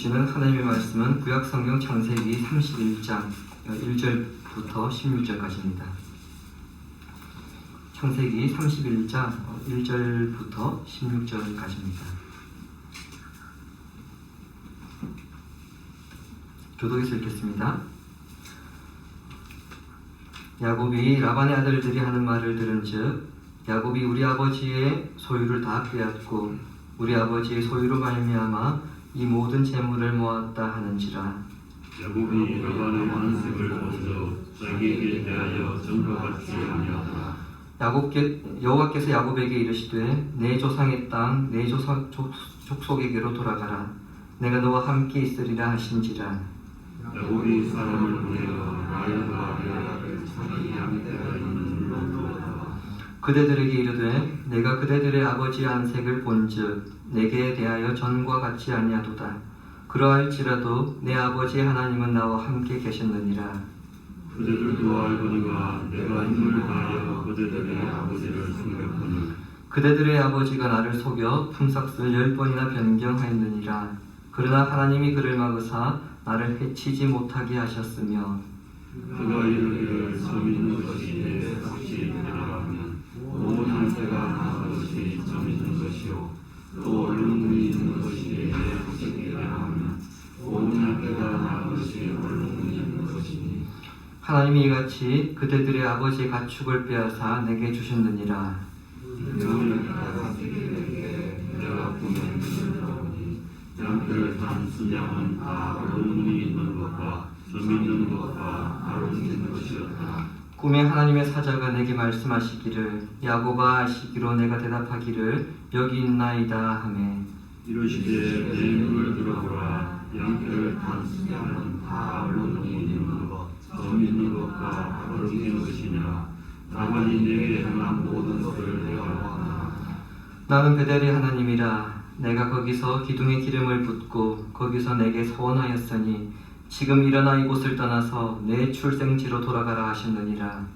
주시는 하나님의 말씀은 구약성경 창세기 31장 1절부터 16절까지입니다. 창세기 31장 1절부터 16절까지입니다. 교독에서 읽겠습니다. 야곱이 라반의 아들들이 하는 말을 들은즉 야곱이 우리 아버지의 소유를 다 빼앗고 우리 아버지의 소유로 말미암아 이 모든 재물을 모았다 하는지라. 야곱이 라반의 안색을 거저 자기에게 대하여 전과 같이 아니하더라. 여호와께서 야곱에게 이르시되 내 조상의 땅 내 족속에게로 돌아가라. 내가 너와 함께 있으리라 하신지라. 야곱이 사람을 보내어 라헬과 레아를 자기 양떼가 있는 물로 두었다. 그대들에게 이르되 내가 그대들의 아버지의 안색을 본즉 내게 대하여 전과 같지 아니하도다. 그러할지라도 내 아버지의 하나님은 나와 함께 계셨느니라. 그대들도 알거니와 내가 힘을 다하여 그대들의 아버지를 속였거늘 그대들의 아버지가 나를 속여 품삯을 10번이나 변경하였느니라. 그러나 하나님이 그를 막으사 나를 해치지 못하게 하셨으며 그가 이르기를 점 있는 것이 내 삭시 되라하면 온 형태가 나 것이 점 있는 것이요 또 얼룩무늬 있는 것이 내 삭시되라 하면 온 형태가 나 것이 얼룩무늬 있는 것이니 하나님이 이같이 그대들의 아버지의 가축을 빼앗아 내게 주셨느니라. 내가 꿈에 들어보니 양떼를 탄 순양은 다 얼룩무늬 있는 것과 점 있는 것과 다른 것이었다. 꿈에 하나님의 사자가 내게 말씀하시기를 야곱아 하시기로 내가 대답하기를 여기 있나이다 하매 이르시되 내 눈을 들어보라. 양떼를 탄 순양은 다 얼룩무늬 있는 것, 점 있는 것과 다른 것이냐. 라반이 내게 행한 모든 것을 내가 보았노라. 나는 베델의 하나님이라. 내가 거기서 기둥에 기름을 붓고 거기서 내게 소원하였으니 지금 일어나 이곳을 떠나서 내 출생지로 돌아가라 하셨느니라.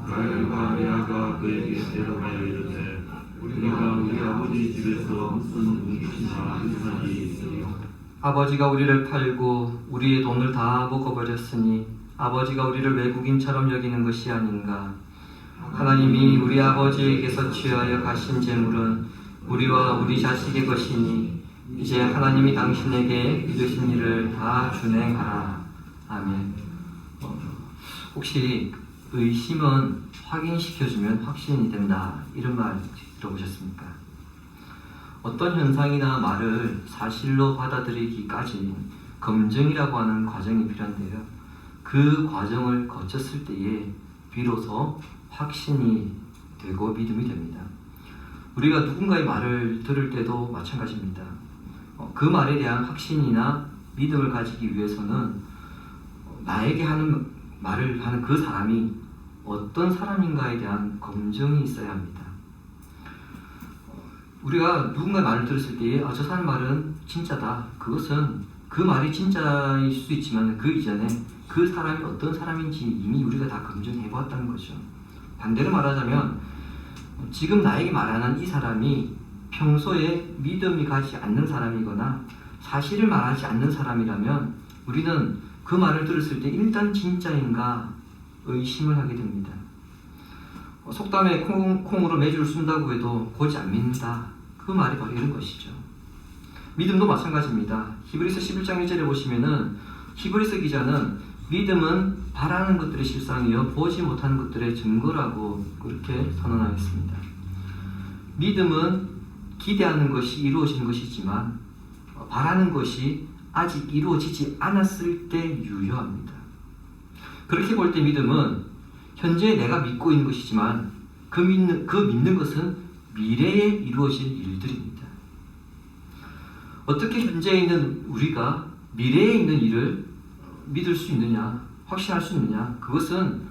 라헬과 레아가 그에게 대답하여 이르되 우리가 우리 아버지 집에서 무슨 뭉치나 유산이 있으리요. 아버지가 우리를 팔고 우리의 돈을 다 먹어버렸으니 아버지가 우리를 외국인처럼 여기는 것이 아닌가. 하나님이 우리 아버지에게서 취하여 가신 재물은 우리와 우리 자식의 것이니 이제 하나님이 당신에게 이르신 일을 다 준행하라. 아멘. 혹시 의심은 확인시켜주면 확신이 된다 이런 말 들어보셨습니까? 어떤 현상이나 말을 사실로 받아들이기까지 검증이라고 하는 과정이 필요한데요. 그 과정을 거쳤을 때에 비로소 확신이 되고 믿음이 됩니다. 우리가 누군가의 말을 들을 때도 마찬가지입니다. 그 말에 대한 확신이나 믿음을 가지기 위해서는 나에게 하는 말을 하는 그 사람이 어떤 사람인가에 대한 검증이 있어야 합니다. 우리가 누군가의 말을 들었을 때에 저 사람 말은 진짜다. 그것은 그 말이 진짜일 수 있지만 그 이전에 그 사람이 어떤 사람인지 이미 우리가 다 검증해 보았다는 거죠. 반대로 말하자면 지금 나에게 말하는 이 사람이 평소에 믿음이 가지 않는 사람이거나 사실을 말하지 않는 사람이라면 우리는 그 말을 들었을 때 일단 진짜인가 의심을 하게 됩니다. 속담에 콩으로 매주를 쓴다고 해도 고지 안 믿는다. 그 말이 바로 이런 것이죠. 믿음도 마찬가지입니다. 히브리서 11장 1절에 보시면은 히브리서 기자는 믿음은 바라는 것들의 실상이요 보지 못하는 것들의 증거라고 그렇게 선언하였습니다. 믿음은 기대하는 것이 이루어진 것이지만 바라는 것이 아직 이루어지지 않았을 때 유효합니다. 그렇게 볼 때 믿음은 현재 내가 믿고 있는 것이지만 그 믿는 것은 미래에 이루어질 일들입니다. 어떻게 현재에 있는 우리가 미래에 있는 일을 믿을 수 있느냐, 확신할 수 있느냐, 그것은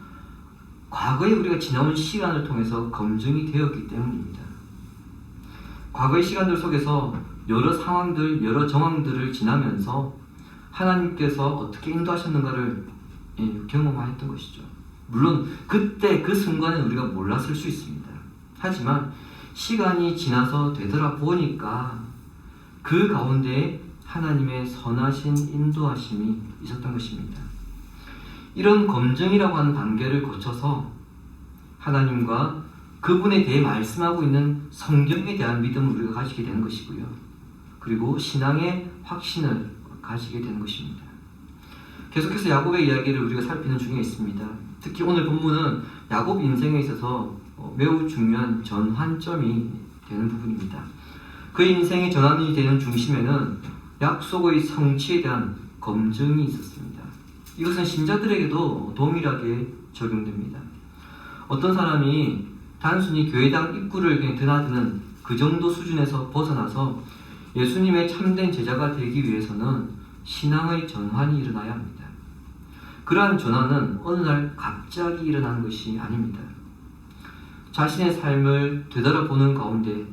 과거에 우리가 지나온 시간을 통해서 검증이 되었기 때문입니다. 과거의 시간들 속에서 여러 상황들, 여러 정황들을 지나면서 하나님께서 어떻게 인도하셨는가를 경험하였던 것이죠. 물론 그때 그 순간에 우리가 몰랐을 수 있습니다. 하지만 시간이 지나서 되돌아보니까 그 가운데 하나님의 선하신 인도하심이 있었던 것입니다. 이런 검증이라고 하는 단계를 거쳐서 하나님과 그분에 대해 말씀하고 있는 성경에 대한 믿음을 우리가 가지게 되는 것이고요. 그리고 신앙의 확신을 가지게 되는 것입니다. 계속해서 야곱의 이야기를 우리가 살피는 중에 있습니다. 특히 오늘 본문은 야곱 인생에 있어서 매우 중요한 전환점이 되는 부분입니다. 그의 인생의 전환이 되는 중심에는 약속의 성취에 대한 검증이 있었습니다. 이것은 신자들에게도 동일하게 적용됩니다. 어떤 사람이 단순히 교회당 입구를 그냥 드나드는 그 정도 수준에서 벗어나서 예수님의 참된 제자가 되기 위해서는 신앙의 전환이 일어나야 합니다. 그러한 전환은 어느 날 갑자기 일어나는 것이 아닙니다. 자신의 삶을 되돌아보는 가운데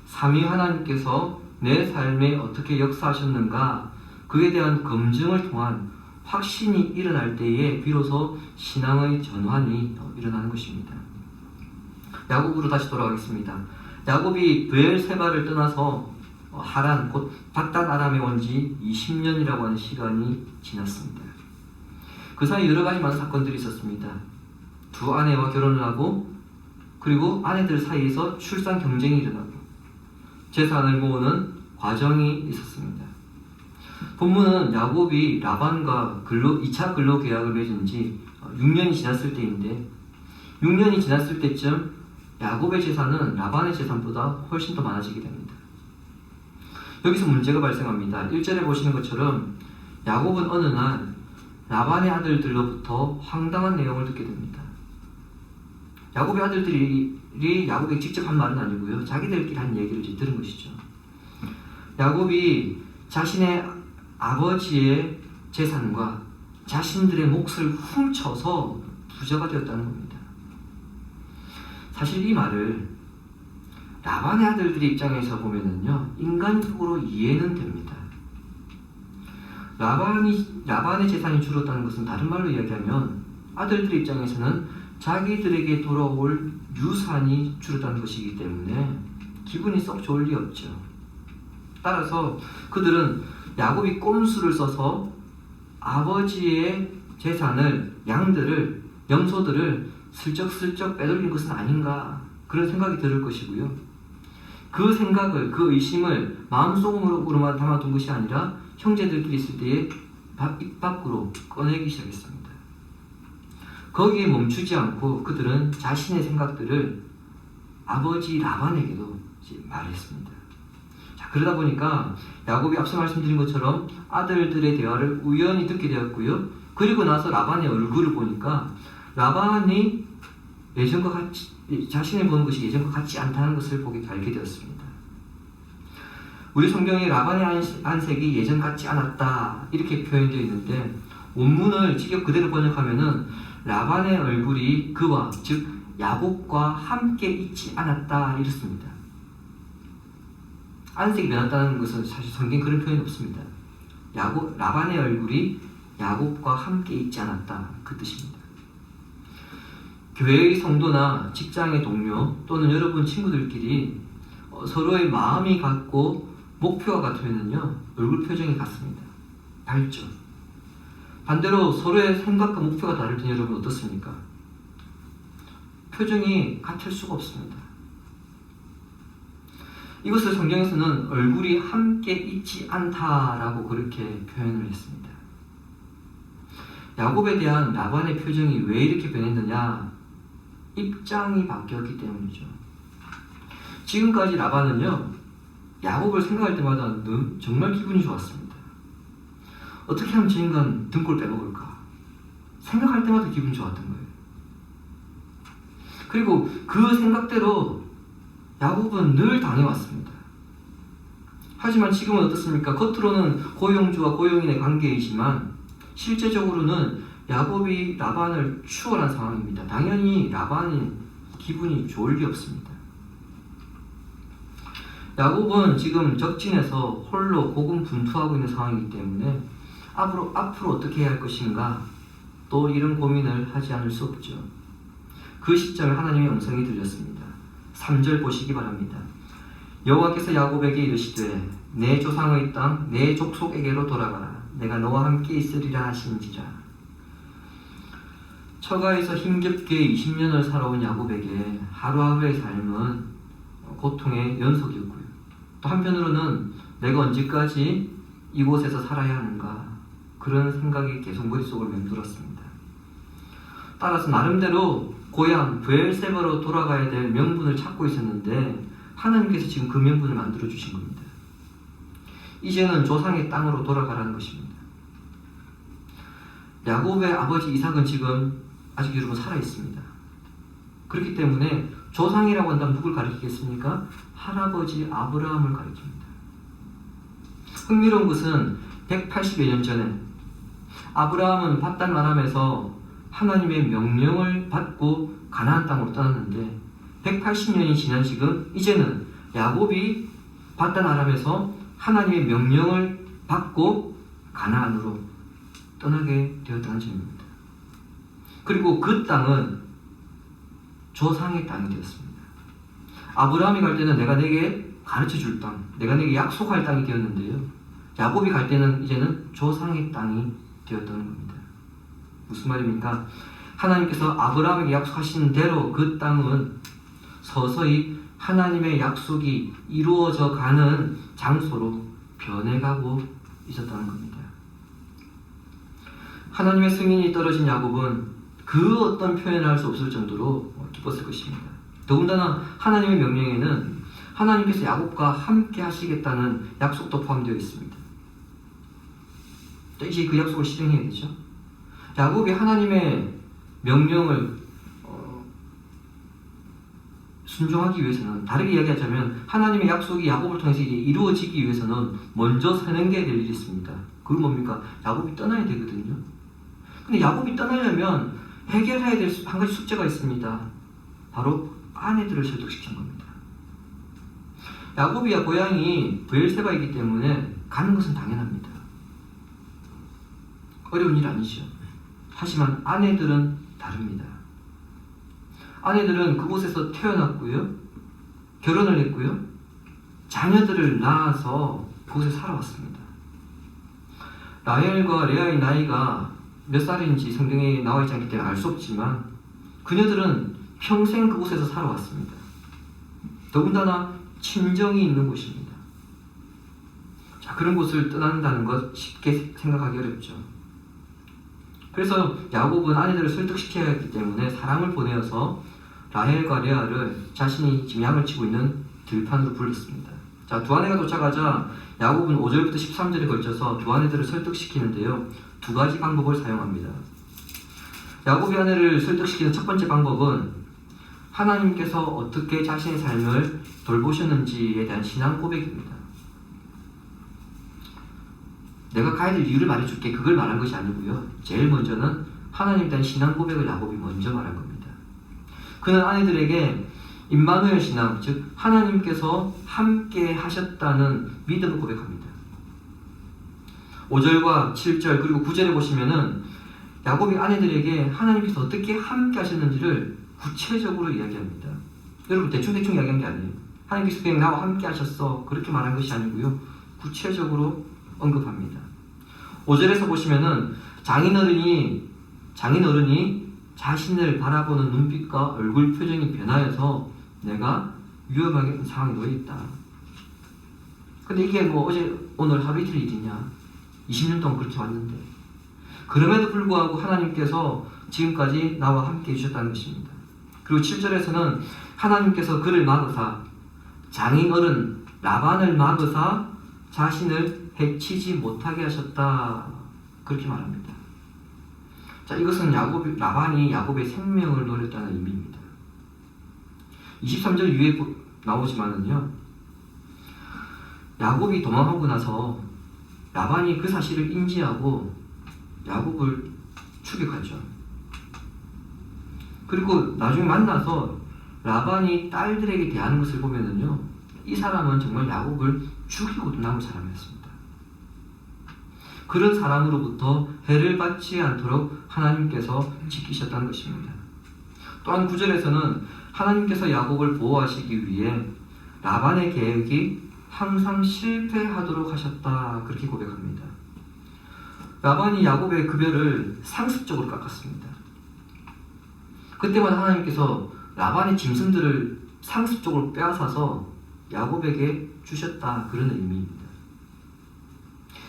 삼위 하나님께서 내 삶에 어떻게 역사하셨는가 그에 대한 검증을 통한 확신이 일어날 때에 비로소 신앙의 전환이 일어나는 것입니다. 야곱으로 다시 돌아가겠습니다. 야곱이 브엘세바를 떠나서 하란 곧 밧단 아람에 온 지 20년이라고 하는 시간이 지났습니다. 그 사이 여러 가지 많은 사건들이 있었습니다. 두 아내와 결혼을 하고 그리고 아내들 사이에서 출산 경쟁이 일어나고 재산을 모으는 과정이 있었습니다. 본문은 야곱이 라반과 2차 근로 계약을 맺은 지 6년이 지났을 때인데 6년이 지났을 때쯤 야곱의 재산은 라반의 재산보다 훨씬 더 많아지게 됩니다. 여기서 문제가 발생합니다. 1절에 보시는 것처럼 야곱은 어느 날 라반의 아들들로부터 황당한 내용을 듣게 됩니다. 야곱의 아들들이 야곱에게 직접 한 말은 아니고요. 자기들끼리 한 얘기를 이제 들은 것이죠. 야곱이 자신의 아버지의 재산과 자신들의 몫을 훔쳐서 부자가 되었다는 겁니다. 사실 이 말을 라반의 아들들의 입장에서 보면은요, 인간적으로 이해는 됩니다. 라반의 재산이 줄었다는 것은 다른 말로 이야기하면 아들들의 입장에서는 자기들에게 돌아올 유산이 줄었다는 것이기 때문에 기분이 썩 좋을 리 없죠. 따라서 그들은 야곱이 꼼수를 써서 아버지의 재산을, 양들을, 염소들을 슬쩍슬쩍 빼돌린 것은 아닌가 그런 생각이 들을 것이고요. 그 생각을, 그 의심을 마음속으로만 담아둔 것이 아니라 형제들끼리 있을 때에 입 밖으로 꺼내기 시작했습니다. 거기에 멈추지 않고 그들은 자신의 생각들을 아버지 라반에게도 말했습니다. 자, 그러다 보니까 야곱이 앞서 말씀드린 것처럼 아들들의 대화를 우연히 듣게 되었고요. 그리고 나서 라반의 얼굴을 보니까 라반이 예전과 같이 자신을 보는 것이 예전과 같지 않다는 것을 알게 되었습니다. 우리 성경에 라반의 안색이 예전 같지 않았다 이렇게 표현되어 있는데 원문을 직역 그대로 번역하면은 라반의 얼굴이 그와 즉 야곱과 함께 있지 않았다 이렇습니다. 안색이 변했다는 것은 사실 성경에 그런 표현이 없습니다. 라반의 얼굴이 야곱과 함께 있지 않았다 그 뜻입니다. 교회의 성도나 직장의 동료 또는 여러분 친구들끼리 서로의 마음이 같고 목표가 같으면요 얼굴 표정이 같습니다. 밝죠. 반대로 서로의 생각과 목표가 다를 때 여러분 어떻습니까? 표정이 같을 수가 없습니다. 이것을 성경에서는 얼굴이 함께 있지 않다라고 그렇게 표현을 했습니다. 야곱에 대한 라반의 표정이 왜 이렇게 변했느냐? 입장이 바뀌었기 때문이죠. 지금까지 라반은요 야곱을 생각할 때마다 정말 기분이 좋았습니다. 어떻게 하면 저 인간 등골 빼먹을까? 생각할 때마다 기분이 좋았던 거예요. 그리고 그 생각대로 야곱은 늘 당해왔습니다. 하지만 지금은 어떻습니까? 겉으로는 고용주와 고용인의 관계이지만 실제적으로는 야곱이 라반을 추월한 상황입니다. 당연히 라반이 기분이 좋을 리 없습니다. 야곱은 지금 적진에서 홀로 고군분투하고 있는 상황이기 때문에 앞으로 어떻게 해야 할 것인가 또 이런 고민을 하지 않을 수 없죠. 그 시점에 하나님의 음성이 들렸습니다. 3절 보시기 바랍니다. 여호와께서 야곱에게 이르시되 내 조상의 땅, 내 족속에게로 돌아가라. 내가 너와 함께 있으리라 하신지라. 처가에서 힘겹게 20년을 살아온 야곱에게 하루하루의 삶은 고통의 연속이었고요. 또 한편으로는 내가 언제까지 이곳에서 살아야 하는가, 그런 생각이 계속 머릿속을 맴돌았습니다. 따라서 나름대로 고향 브엘세바로 돌아가야 될 명분을 찾고 있었는데 하나님께서 지금 그 명분을 만들어 주신 겁니다. 이제는 조상의 땅으로 돌아가라는 것입니다. 야곱의 아버지 이삭은 지금 아직 여러분 살아 있습니다. 그렇기 때문에 조상이라고 한다면 누굴 가리키겠습니까? 할아버지 아브라함을 가리킵니다. 흥미로운 것은 180여 년 전에 아브라함은 밧단 아람에서 하나님의 명령을 받고 가나안 땅으로 떠났는데 180년이 지난 지금 이제는 야곱이 밧단 아람에서 하나님의 명령을 받고 가나안으로 떠나게 되었다는 점입니다. 그리고 그 땅은 조상의 땅이 되었습니다. 아브라함이 갈 때는 내가 내게 가르쳐 줄 땅, 내가 내게 약속할 땅이 되었는데요. 야곱이 갈 때는 이제는 조상의 땅이 되었다는 겁니다. 무슨 말입니까? 하나님께서 아브라함에게 약속하신 대로 그 땅은 서서히 하나님의 약속이 이루어져 가는 장소로 변해가고 있었다는 겁니다. 하나님의 승인이 떨어진 야곱은 그 어떤 표현을 할 수 없을 정도로 기뻤을 것입니다. 더군다나 하나님의 명령에는 하나님께서 야곱과 함께 하시겠다는 약속도 포함되어 있습니다. 이제 그 약속을 실행해야 되죠. 야곱이 하나님의 명령을 순종하기 위해서는, 다르게 이야기하자면 하나님의 약속이 야곱을 통해서 이루어지기 위해서는 먼저 선행돼야 될 일이 있습니다. 그건 뭡니까? 야곱이 떠나야 되거든요. 근데 야곱이 떠나려면 해결해야 될 한 가지 숙제가 있습니다. 바로 아내들을 설득시킨 겁니다. 야곱이야 고향이 브엘세바이기 때문에 가는 것은 당연합니다. 어려운 일 아니죠. 하지만 아내들은 다릅니다. 아내들은 그곳에서 태어났고요, 결혼을 했고요, 자녀들을 낳아서 그곳에 살아왔습니다. 라헬과 레아의 나이가 몇 살인지 성경에 나와 있지 않기 때문에 알 수 없지만 그녀들은 평생 그곳에서 살아왔습니다. 더군다나 친정이 있는 곳입니다. 자, 그런 곳을 떠난다는 것 쉽게 생각하기 어렵죠. 그래서 야곱은 아내들을 설득시켜야 했기 때문에 사람을 보내어서 라헬과 레아를 자신이 지금 양을 치고 있는 들판으로 불렀습니다. 자, 두 아내가 도착하자 야곱은 5절부터 13절에 걸쳐서 두 아내들을 설득시키는데요, 두 가지 방법을 사용합니다. 야곱이 아내를 설득시키는 첫 번째 방법은 하나님께서 어떻게 자신의 삶을 돌보셨는지에 대한 신앙 고백입니다. 내가 가야 될 이유를 말해줄게, 그걸 말한 것이 아니고요, 제일 먼저는 하나님에 대한 신앙 고백을 야곱이 먼저 말한 겁니다. 그는 아내들에게 임마누엘 신앙, 즉 하나님께서 함께 하셨다는 믿음을 고백합니다. 5절과 7절 그리고 9절에 보시면은 야곱이 아내들에게 하나님께서 어떻게 함께 하셨는지를 구체적으로 이야기합니다. 여러분 대충 이야기한 게 아니에요. 하나님께서 그냥 나와 함께 하셨어, 그렇게 말한 것이 아니고요, 구체적으로 언급합니다. 5절에서 보시면은 장인어른이 자신을 바라보는 눈빛과 얼굴 표정이 변하여서 내가 위험한 상황에 놓여 있다. 근데 이게 뭐 어제 오늘 하루 이틀 일이냐, 20년 동안 그렇게 왔는데, 그럼에도 불구하고 하나님께서 지금까지 나와 함께 해주셨다는 것입니다. 그리고 7절에서는 하나님께서 그를 막으사, 장인어른 라반을 막으사 자신을 해치지 못하게 하셨다, 그렇게 말합니다. 자, 이것은 라반이 야곱의 생명을 노렸다는 의미입니다. 23절 위에 나오지만은요, 야곱이 도망하고 나서 라반이 그 사실을 인지하고 야곱을 추격하죠. 그리고 나중에 만나서 라반이 딸들에게 대하는 것을 보면은요, 이 사람은 정말 야곱을 죽이고도 남은 사람이었습니다. 그런 사람으로부터 해를 받지 않도록 하나님께서 지키셨다는 것입니다. 또한 9절에서는 하나님께서 야곱을 보호하시기 위해 라반의 계획이 항상 실패하도록 하셨다. 그렇게 고백합니다. 라반이 야곱의 급여를 상습적으로 깎았습니다. 그때마다 하나님께서 라반의 짐승들을 상습적으로 빼앗아서 야곱에게 주셨다. 그런 의미입니다.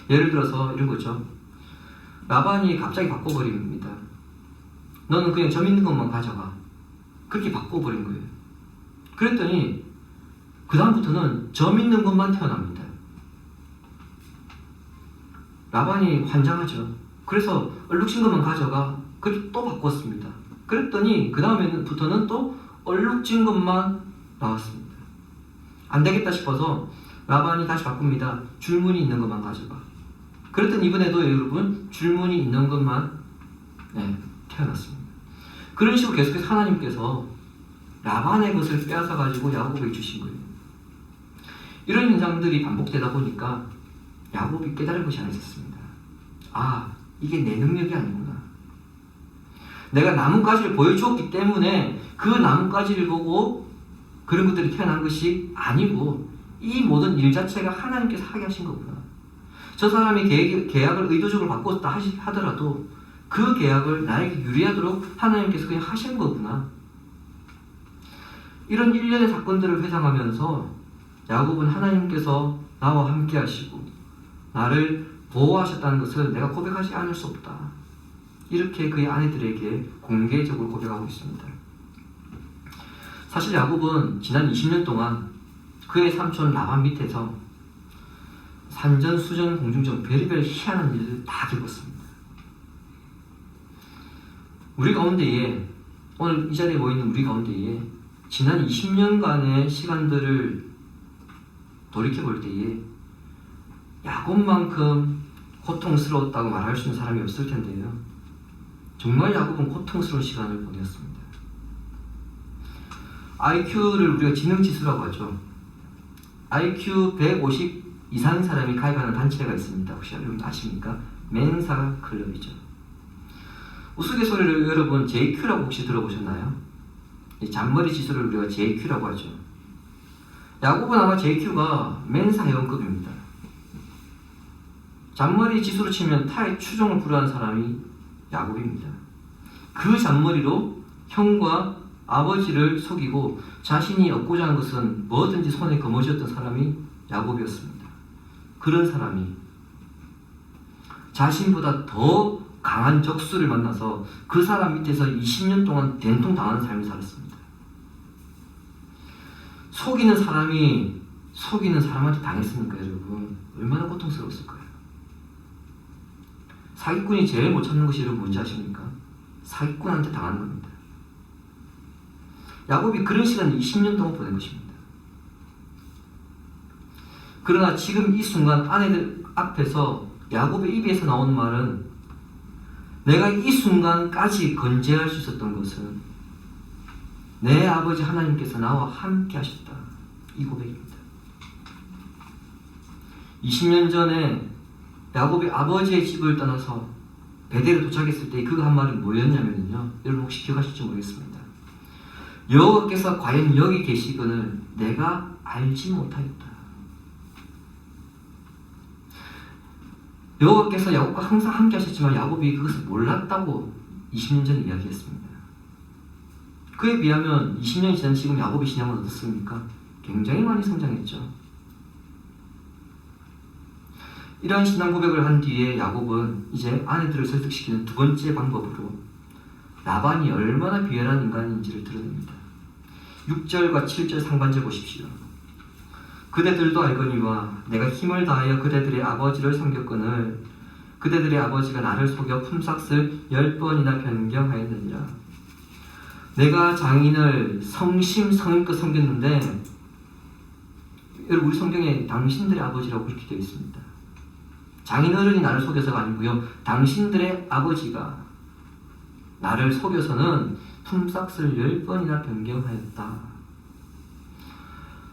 예를 들어서 이런 거죠. 라반이 갑자기 바꿔버립니다. 너는 그냥 점 있는 것만 가져가. 그렇게 바꿔버린 거예요. 그랬더니 그 다음부터는 점 있는 것만 태어납니다. 라반이 환장하죠. 그래서 얼룩진 것만 가져가. 그렇게 또 바꿨습니다. 그랬더니 그 다음부터는 또 얼룩진 것만 나왔습니다. 안 되겠다 싶어서 라반이 다시 바꿉니다. 줄무늬 있는 것만 가져가. 그랬더니 이번에도 여러분 줄무늬 있는 것만 태어났습니다. 그런 식으로 계속해서 하나님께서 라반의 것을 빼앗아 가지고 야곱에게 주신 거예요. 이런 현상들이 반복되다 보니까 야곱이 깨달은 것이 하나 있었습니다. 아, 이게 내 능력이 아니구나. 내가 나뭇가지를 보여주었기 때문에 그 나뭇가지를 보고 그런 것들이 태어난 것이 아니고 이 모든 일 자체가 하나님께서 하게 하신 거구나. 저 사람이 계약을 의도적으로 바꿨다 하더라도 그 계약을 나에게 유리하도록 하나님께서 그냥 하신 거구나. 이런 일련의 사건들을 회상하면서 야곱은 하나님께서 나와 함께 하시고 나를 보호하셨다는 것을 내가 고백하지 않을 수 없다. 이렇게 그의 아내들에게 공개적으로 고백하고 있습니다. 사실 야곱은 지난 20년 동안 그의 삼촌 라반 밑에서 산전수전 공중전 별의별 희한한 일을 다 겪었습니다. 우리 가운데에 오늘 이 자리에 모이는 우리 가운데에 지난 20년간의 시간들을 돌이켜볼 때에 야곱만큼 고통스러웠다고 말할 수 있는 사람이 없을 텐데요. 정말 야곱은 고통스러운 시간을 보냈습니다. IQ를 우리가 지능지수라고 하죠. IQ 150 이상인 사람이 가입하는 단체가 있습니다. 혹시 여러분 아십니까? 멘사 클럽이죠. 우스갯소리를 여러분 JQ라고 혹시 들어보셨나요? 잔머리 지수를 우리가 JQ라고 하죠. 야곱은 아마 JQ가 멘사 회원급입니다. 잔머리 지수로 치면 타의 추종을 불허한 사람이 야곱입니다. 그 잔머리로 형과 아버지를 속이고 자신이 얻고자 하는 것은 뭐든지 손에 거머쥐었던 사람이 야곱이었습니다. 그런 사람이 자신보다 더 강한 적수를 만나서 그 사람 밑에서 20년 동안 된통당하는 삶을 살았습니다. 속이는 사람이 속이는 사람한테 당했으니까 여러분 얼마나 고통스러웠을 거예요. 사기꾼이 제일 못 참는 것이 여러분 뭔지 아십니까? 사기꾼한테 당하는 겁니다. 야곱이 그런 시간을 20년 동안 보낸 것입니다. 그러나 지금 이 순간 아내들 앞에서 야곱의 입에서 나오는 말은 내가 이 순간까지 건재할 수 있었던 것은 내 아버지 하나님께서 나와 함께 하셨다. 이 고백입니다. 20년 전에 야곱이 아버지의 집을 떠나서 베델에 도착했을 때 그가 한 말이 뭐였냐면요. 여러분 혹시 기억하실지 모르겠습니다. 여호와께서 과연 여기 계시거늘 내가 알지 못하였다. 여호와께서 야곱과 항상 함께 하셨지만 야곱이 그것을 몰랐다고 20년 전에 이야기했습니다. 그에 비하면 20년이 지난 지금 야곱의 신앙은 어떻습니까? 굉장히 많이 성장했죠. 이러한 신앙 고백을 한 뒤에 야곱은 이제 아내들을 설득시키는 두 번째 방법으로 라반이 얼마나 비열한 인간인지를 드러냅니다. 6절과 7절 상반절 보십시오. 그대들도 알거니와 내가 힘을 다하여 그대들의 아버지를 섬겼거늘 그대들의 아버지가 나를 속여 품삯을 10번이나 변경하였느니라. 내가 장인을 성심성의껏 섬겼는데 여러분 우리 성경에 당신들의 아버지라고 그렇게 되어 있습니다. 장인 어른이 나를 속여서가 아니고요. 당신들의 아버지가 나를 속여서는 품삯을 10번이나 변경하였다.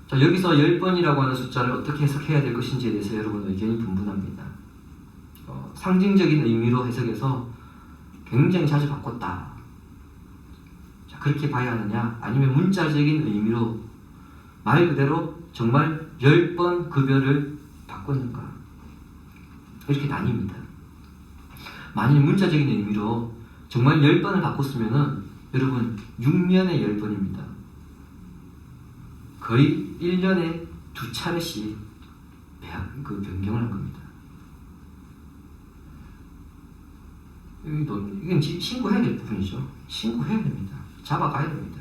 자, 여기서 10번이라고 하는 숫자를 어떻게 해석해야 될 것인지에 대해서 여러분 의견이 분분합니다. 상징적인 의미로 해석해서 굉장히 자주 바꿨다. 자, 그렇게 봐야 하느냐? 아니면 문자적인 의미로 말 그대로 정말 10번 급여를 바꿨는가? 이렇게 나뉩니다. 만일 문자적인 의미로 정말 10번을 바꿨으면은 여러분 6년에 10번입니다. 거의 1년에 2차례씩 변경을 한 겁니다. 이건 신고해야 될 부분이죠. 신고해야 됩니다. 잡아가야 됩니다.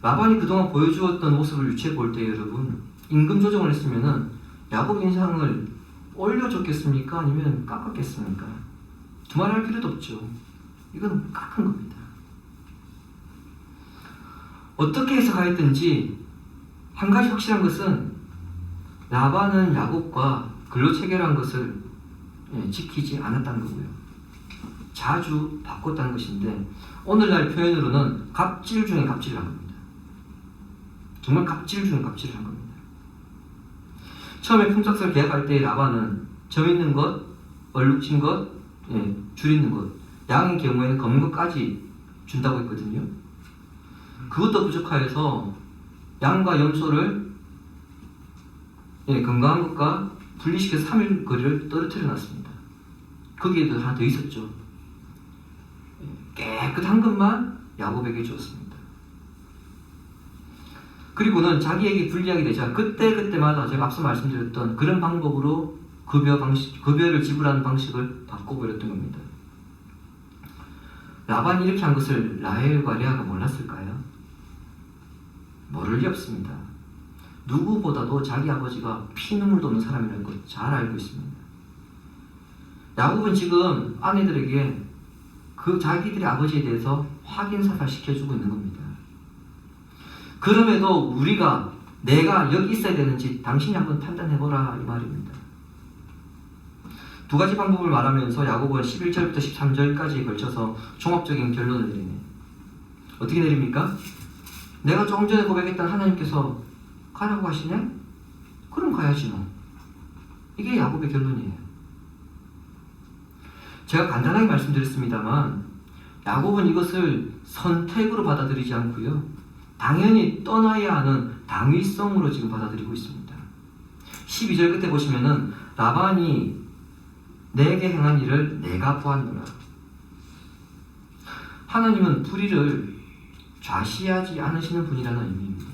라반이 그동안 보여주었던 모습을 유추해 볼 때 여러분, 임금 조정을 했으면은 야곱 인상을 올려줬겠습니까? 아니면 깎았겠습니까? 두말할 필요도 없죠. 이건 깎은 겁니다. 어떻게 해석하였든지 한 가지 확실한 것은 라반은 야곱과 근로 체결한 것을 지키지 않았다는 거고요. 자주 바꿨다는 것인데 오늘날 표현으로는 갑질 중에 갑질을 한 겁니다. 정말 갑질 중에 갑질을 한 겁니다. 처음에 품삯을 계약할 때 라반은 점 있는 것, 얼룩진 것, 줄 있는 것, 양의 경우에는 검은 것까지 준다고 했거든요. 그것도 부족하여서 양과 염소를 건강한 것과 분리시켜서 3일 거리를 떨어뜨려 놨습니다. 거기에도 하나 더 있었죠. 깨끗한 것만 야곱에게 주었습니다. 그리고는 자기에게 불리하게 되자 그때마다 제가 앞서 말씀드렸던 그런 방법으로 급여를 지불하는 방식을 바꿔버렸던 겁니다. 라반이 이렇게 한 것을 라헬과 레아가 몰랐을까요? 모를 리 없습니다. 누구보다도 자기 아버지가 피눈물도 없는 사람이라는 걸 잘 알고 있습니다. 야곱은 지금 아내들에게 자기들의 아버지에 대해서 확인사살 시켜주고 있는 겁니다. 그럼에도 내가 여기 있어야 되는지 당신이 한번 판단해보라 이 말입니다. 두 가지 방법을 말하면서 야곱은 11절부터 13절까지에 걸쳐서 종합적인 결론을 내리네요. 어떻게 내립니까? 내가 조금 전에 고백했던 하나님께서 가라고 하시냐? 그럼 가야지 뭐. 이게 야곱의 결론이에요. 제가 간단하게 말씀드렸습니다만 야곱은 이것을 선택으로 받아들이지 않고요. 당연히 떠나야 하는 당위성으로 지금 받아들이고 있습니다. 12절 끝에 보시면은 라반이 내게 행한 일을 내가 보았노라. 하나님은 불의를 좌시하지 않으시는 분이라는 의미입니다.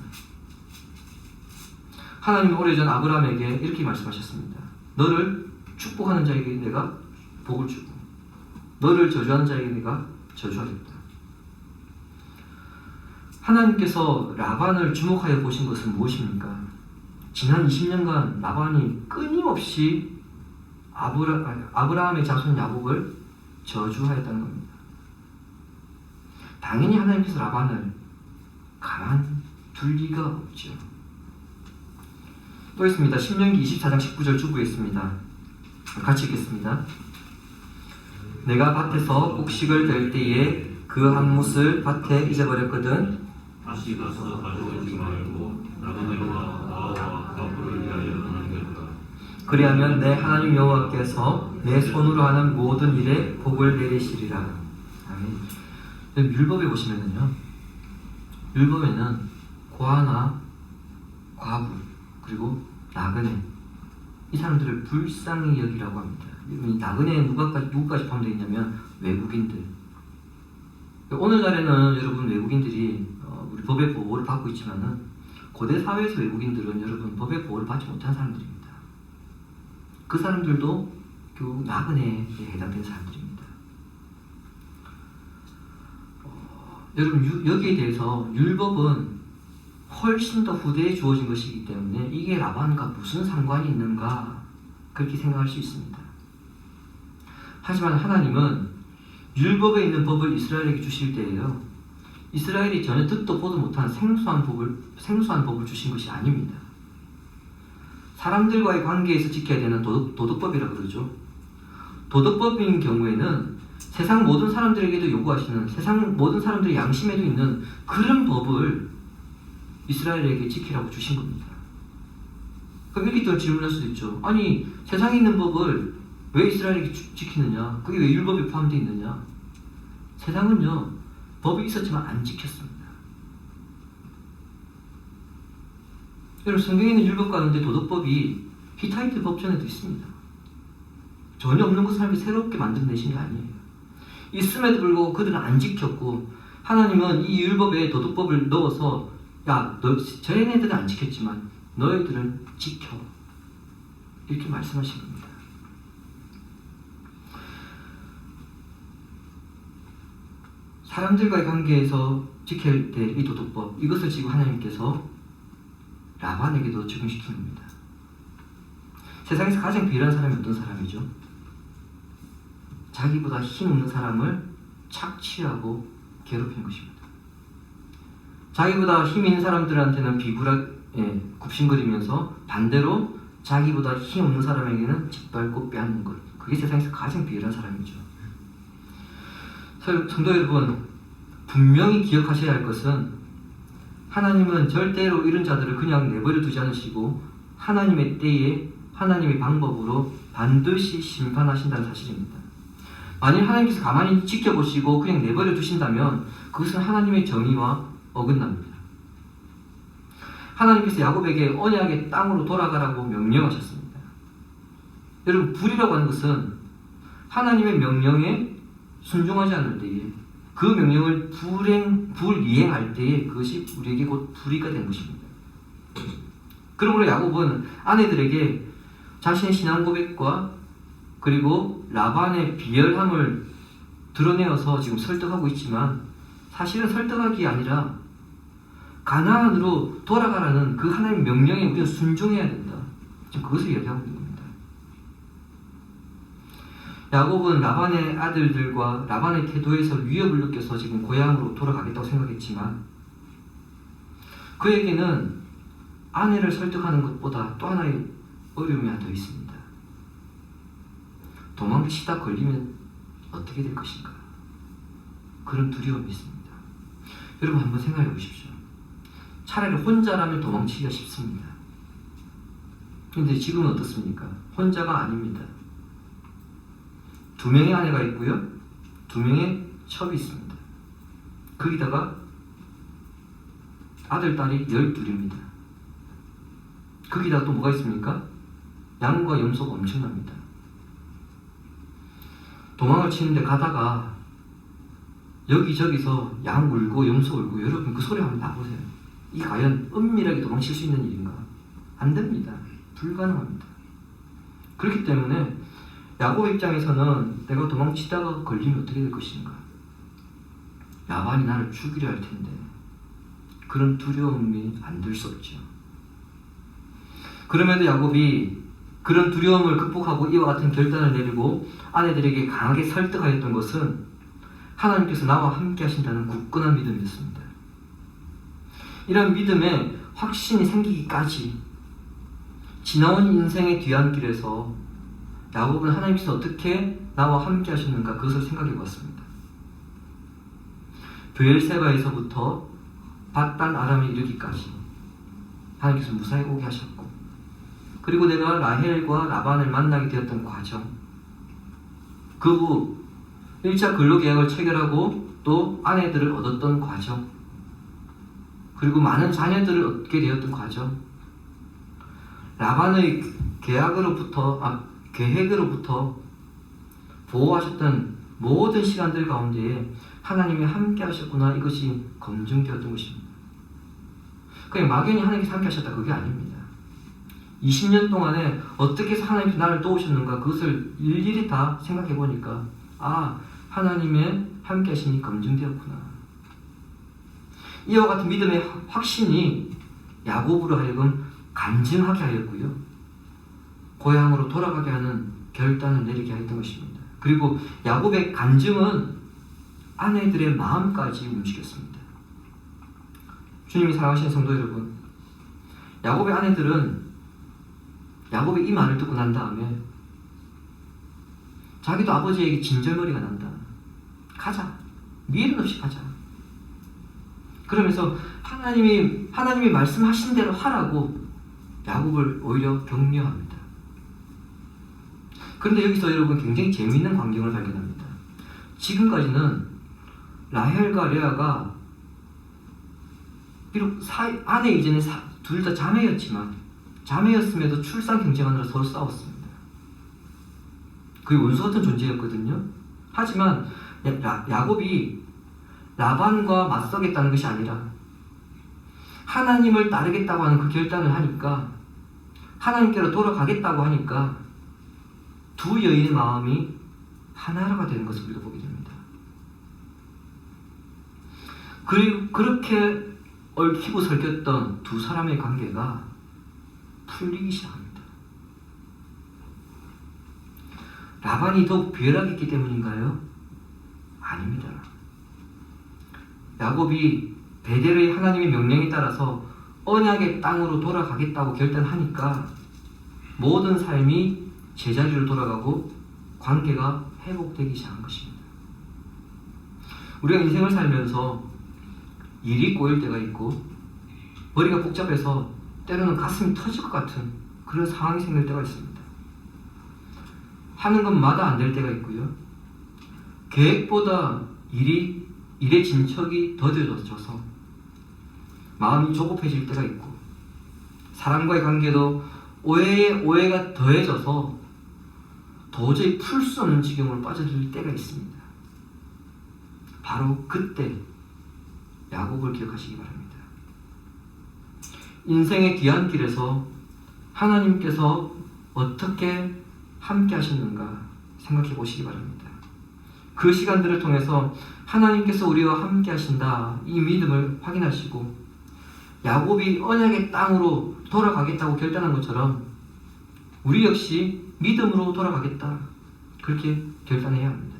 하나님은 오래전 아브라함에게 이렇게 말씀하셨습니다. 너를 축복하는 자에게 내가 복을 주고 너를 저주하는 자에게 내가 저주하겠다. 하나님께서 라반을 주목하여 보신 것은 무엇입니까? 지난 20년간 라반이 끊임없이 아브라함의 자손 야곱을 저주하였다는 겁니다. 당연히 하나님께서 라반을 가만 둘 리가 없죠. 또 있습니다. 신명기 24장 19절 주부에 있습니다. 같이 읽겠습니다. 내가 밭에서 곡식을 될 때에 그 한 못을 밭에 잊어버렸거든 다시 가서 가져오지 말고 나무와 나와 나무를 위하여 남겼다. 그리하면 내 하나님 여호와께서 내 손으로 하는 모든 일에 복을 내리시리라. 아멘. 율법에 보시면은요, 율법에는 고아나 과부 그리고 나그네 이 사람들을 불쌍히 여기라고 합니다. 이 나그네에 누구까지 포함되어 있냐면 외국인들. 오늘날에는 여러분 외국인들이 우리 법의 보호를 받고 있지만은 고대 사회에서 외국인들은 여러분 법의 보호를 받지 못한 사람들입니다. 그 사람들도 결국 나그네에 해당되는 사람들입니다. 여러분 여기에 대해서 율법은 훨씬 더 후대에 주어진 것이기 때문에 이게 라반과 무슨 상관이 있는가 그렇게 생각할 수 있습니다. 하지만 하나님은 율법에 있는 법을 이스라엘에게 주실 때에요, 이스라엘이 전혀 듣도 보도 못한 생소한 법을 주신 것이 아닙니다. 사람들과의 관계에서 지켜야 되는 도덕법이라고 그러죠. 도덕법인 경우에는 세상 모든 사람들에게도 요구하시는, 세상 모든 사람들의 양심에도 있는 그런 법을 이스라엘에게 지키라고 주신 겁니다. 그럼 이렇게 또 질문할 수도 있죠. 아니 세상에 있는 법을 왜 이스라엘에게 지키느냐? 그게 왜 율법에 포함되어 있느냐? 세상은요 법이 있었지만 안 지켰습니다. 여러분 성경에 있는 율법 가운데 도덕법이 히타이트 법전에도 있습니다. 전혀 없는 것을 하나님이 새롭게 만들어내신 게 아니에요. 있음에도 불구하고 그들은 안 지켰고 하나님은 이 율법에 도덕법을 넣어서 야, 쟤네들은 안 지켰지만 너희들은 지켜 이렇게 말씀하신 겁니다. 사람들과의 관계에서 지켜야 될 이 도덕법, 이것을 지금 하나님께서 라반에게도 적용시킨 겁니다. 세상에서 가장 비열한 사람이 어떤 사람이죠? 자기보다 힘없는 사람을 착취하고 괴롭힌 것입니다. 자기보다 힘 있는 사람들한테는 비굴하게 굽신거리면서 반대로 자기보다 힘없는 사람에게는 짓밟고 빼앗는 것, 그게 세상에서 가장 비열한 사람이죠. 성도 여러분, 분명히 기억하셔야 할 것은 하나님은 절대로 이런 자들을 그냥 내버려 두지 않으시고 하나님의 때에 하나님의 방법으로 반드시 심판하신다는 사실입니다. 만일 하나님께서 가만히 지켜보시고 그냥 내버려 두신다면 그것은 하나님의 정의와 어긋납니다. 하나님께서 야곱에게 언약의 땅으로 돌아가라고 명령하셨습니다. 여러분, 불이라고 하는 것은 하나님의 명령에 순종하지 않을 때에 그 명령을 불이행할 때에 그것이 우리에게 곧 불의가 된 것입니다. 그러므로 야곱은 아내들에게 자신의 신앙 고백과 그리고 라반의 비열함을 드러내어서 지금 설득하고 있지만 사실은 설득하기 아니라 가나안으로 돌아가라는 그 하나님의 명령에 우리는 순종해야 된다. 지금 그것을 이야기하고 있는 겁니다. 야곱은 라반의 아들들과 라반의 태도에서 위협을 느껴서 지금 고향으로 돌아가겠다고 생각했지만 그에게는 아내를 설득하는 것보다 또 하나의 어려움이 하나 더 있습니다. 도망치다 걸리면 어떻게 될 것인가? 그런 두려움이 있습니다. 여러분 한번 생각해 보십시오. 차라리 혼자라면 도망치기가 쉽습니다. 그런데 지금은 어떻습니까? 혼자가 아닙니다. 2명의 아내가 있고요. 2명의 첩이 있습니다. 거기다가 아들, 딸이 12입니다. 거기다가 또 뭐가 있습니까? 양과 염소가 엄청납니다. 도망을 치는데 가다가 여기저기서 양 울고 염소 울고, 여러분 그 소리 한번 나보세요. 이 과연 은밀하게 도망칠 수 있는 일인가? 안 됩니다. 불가능합니다. 그렇기 때문에 야곱 입장에서는 내가 도망치다가 걸리면 어떻게 될 것인가? 라반이 나를 죽이려 할 텐데, 그런 두려움이 안 들 수 없죠. 그럼에도 야곱이 그런 두려움을 극복하고 이와 같은 결단을 내리고 아내들에게 강하게 설득하였던 것은 하나님께서 나와 함께 하신다는 굳건한 믿음이었습니다. 이런 믿음에 확신이 생기기까지 지나온 인생의 뒤안길에서 야곱은 하나님께서 어떻게 나와 함께 하셨는가, 그것을 생각해 보았습니다. 브엘세바에서부터 밧단 아람에 이르기까지 하나님께서 무사히 오게 하셨고, 그리고 내가 라헬과 라반을 만나게 되었던 과정, 그 후 1차 근로계약을 체결하고 또 아내들을 얻었던 과정, 그리고 많은 자녀들을 얻게 되었던 과정, 라반의 계획으로부터 보호하셨던 모든 시간들 가운데에 하나님이 함께 하셨구나, 이것이 검증되었던 것입니다. 그냥 막연히 하나님께서 함께 하셨다, 그게 아닙니다. 20년 동안에 어떻게 해서 하나님께서 나를 도우셨는가, 그것을 일일이 다 생각해 보니까 하나님의 함께 하심이 검증되었구나. 이와 같은 믿음의 확신이 야곱으로 하여금 간증하게 하였고요, 고향으로 돌아가게 하는 결단을 내리게 하였던 것입니다. 그리고 야곱의 간증은 아내들의 마음까지 움직였습니다. 주님이 사랑하시는 성도 여러분, 야곱의 아내들은 야곱의 이 말을 듣고 난 다음에 자기도 아버지에게 진절머리가 난다. 가자. 미련 없이 가자. 그러면서 하나님이 말씀하신 대로 하라고 야곱을 오히려 격려합니다. 그런데 여기서 여러분 굉장히 재미있는 광경을 발견합니다. 지금까지는 라헬과 레아가 비록 아내 이전에 둘 다 자매였지만 자매였음에도 출산 경쟁하느라 서로 싸웠습니다. 그게 원수 같은 존재였거든요. 하지만 야곱이 라반과 맞서겠다는 것이 아니라 하나님을 따르겠다고 하는 그 결단을 하니까, 하나님께로 돌아가겠다고 하니까 두 여인의 마음이 하나가 되는 것을 우리가 보게 됩니다. 그리고 그렇게 얽히고 설켰던 두 사람의 관계가 풀리기 시작합니다. 라반이 더욱 비열하겠기 때문인가요? 아닙니다. 야곱이 베델의 하나님의 명령에 따라서 언약의 땅으로 돌아가겠다고 결단하니까 모든 삶이 제자리로 돌아가고 관계가 회복되기 시작한 것입니다. 우리가 인생을 살면서 일이 꼬일 때가 있고 머리가 복잡해서 때로는 가슴이 터질 것 같은 그런 상황이 생길 때가 있습니다. 하는 것마다 안 될 때가 있고요. 계획보다 일의 진척이 더뎌져서 마음이 조급해질 때가 있고, 사람과의 관계도 오해에 오해가 더해져서 도저히 풀 수 없는 지경으로 빠져들 때가 있습니다. 바로 그때 야곱을 기억하시기 바랍니다. 인생의 귀환길에서 하나님께서 어떻게 함께 하셨는가 생각해 보시기 바랍니다. 그 시간들을 통해서 하나님께서 우리와 함께 하신다, 이 믿음을 확인하시고, 야곱이 언약의 땅으로 돌아가겠다고 결단한 것처럼 우리 역시 믿음으로 돌아가겠다, 그렇게 결단해야 합니다.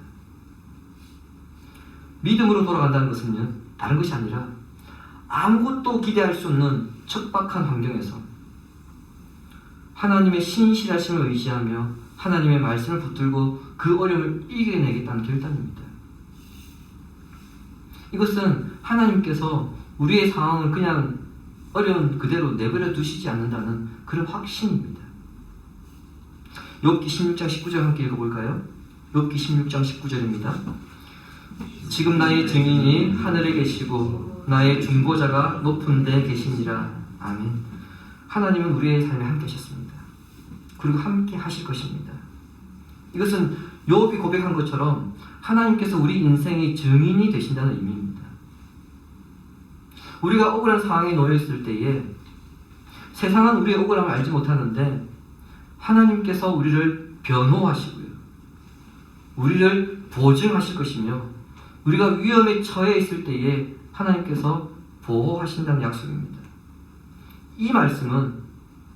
믿음으로 돌아간다는 것은요, 다른 것이 아니라 아무것도 기대할 수 없는 척박한 환경에서 하나님의 신실하심을 의지하며 하나님의 말씀을 붙들고 그 어려움을 이겨내겠다는 결단입니다. 이것은 하나님께서 우리의 상황을 그냥 어려운 그대로 내버려 두시지 않는다는 그런 확신입니다. 욥기 16장 19절 함께 읽어볼까요? 욥기 16장 19절입니다. 지금 나의 증인이 하늘에 계시고 나의 중보자가 높은 데 계시니라. 아멘. 하나님은 우리의 삶에 함께 하셨습니다. 그리고 함께 하실 것입니다. 이것은 욥이 고백한 것처럼 하나님께서 우리 인생의 증인이 되신다는 의미입니다. 우리가 억울한 상황에 놓여있을 때에 세상은 우리의 억울함을 알지 못하는데 하나님께서 우리를 변호하시고요, 우리를 보증하실 것이며, 우리가 위험에 처해 있을 때에 하나님께서 보호하신다는 약속입니다. 이 말씀은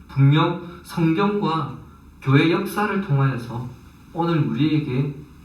분명 성경과 교회 역사를 통하여서 오늘 우리에게